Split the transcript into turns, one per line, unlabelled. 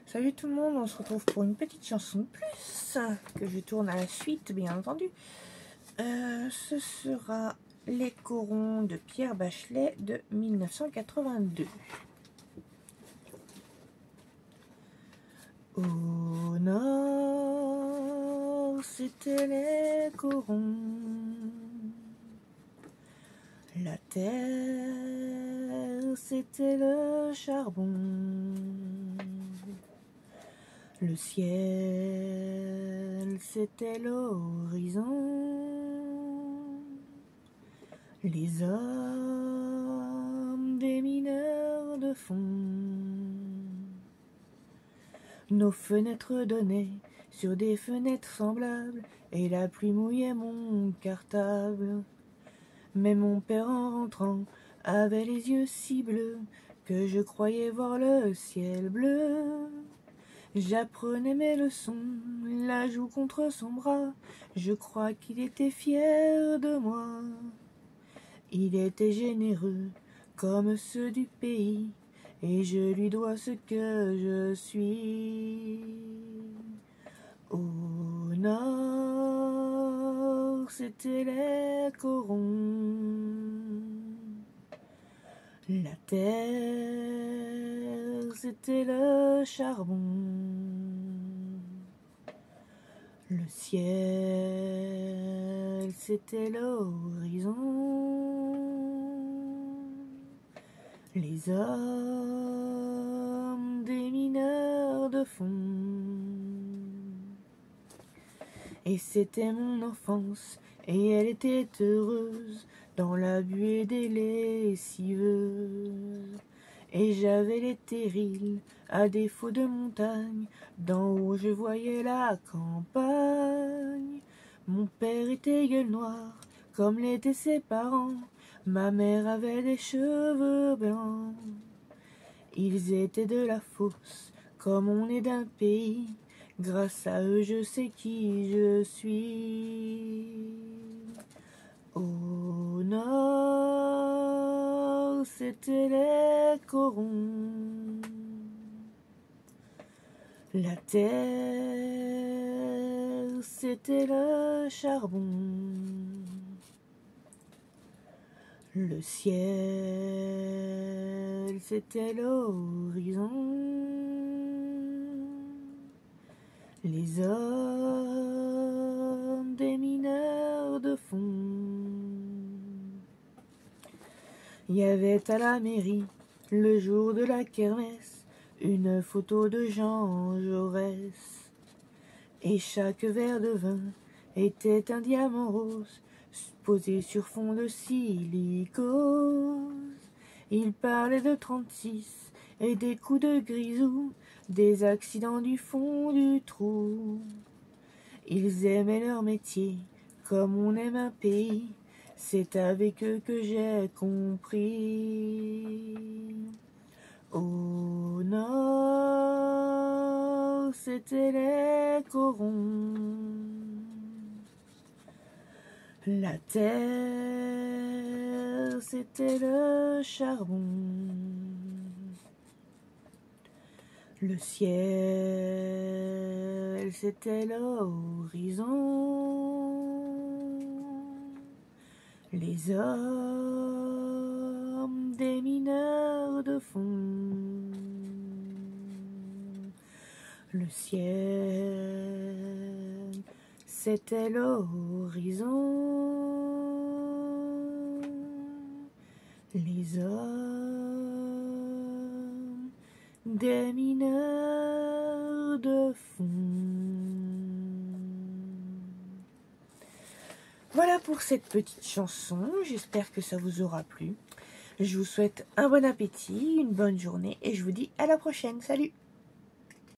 Salut tout le monde, on se retrouve pour une petite chanson de plus que je tourne à la suite, bien entendu. Ce sera Les Corons de Pierre Bachelet de 1982. Au nord, c'était les corons. La terre, c'était le charbon. Le ciel, c'était l'horizon. Les hommes, des mineurs de fond. Nos fenêtres donnaient sur des fenêtres semblables, et la pluie mouillait mon cartable. Mais mon père, en rentrant, avait les yeux si bleus que je croyais voir le ciel bleu. J'apprenais mes leçons, la joue contre son bras. Je crois qu'il était fier de moi. Il était généreux comme ceux du pays, et je lui dois ce que je suis. Au nord, c'était les corons. La terre, c'était le charbon. Le ciel, c'était l'horizon. Les hommes, des mineurs de fond. Et c'était mon enfance, et elle était heureuse dans la buée des lessiveuses. Et j'avais les terrils, à défaut de montagne, d'en haut je voyais la campagne. Mon père était gueule noire, comme l'étaient ses parents. Ma mère avait des cheveux blancs. Ils étaient de la fosse, comme on est d'un pays. Grâce à eux, je sais qui je suis. Au nord, c'était les corons. La terre, c'était le charbon. Le ciel, c'était l'horizon. Les hommes, des mineurs de fond. Il y avait à la mairie, le jour de la kermesse, une photo de Jean Jaurès. Et chaque verre de vin était un diamant rose, posé sur fond de silicose. Il parlait de 36 et des coups de grisou, des accidents du fond du trou. Ils aimaient leur métier comme on aime un pays, c'est avec eux que j'ai compris. Au nord, c'était les corons. La terre, c'était le charbon. Le ciel, c'était l'horizon. Les hommes, des mineurs de fond. Le ciel, c'était l'horizon. Les hommes, des mineurs de fond. Voilà pour cette petite chanson, j'espère que ça vous aura plu. Je vous souhaite un bon appétit, une bonne journée et je vous dis à la prochaine. Salut!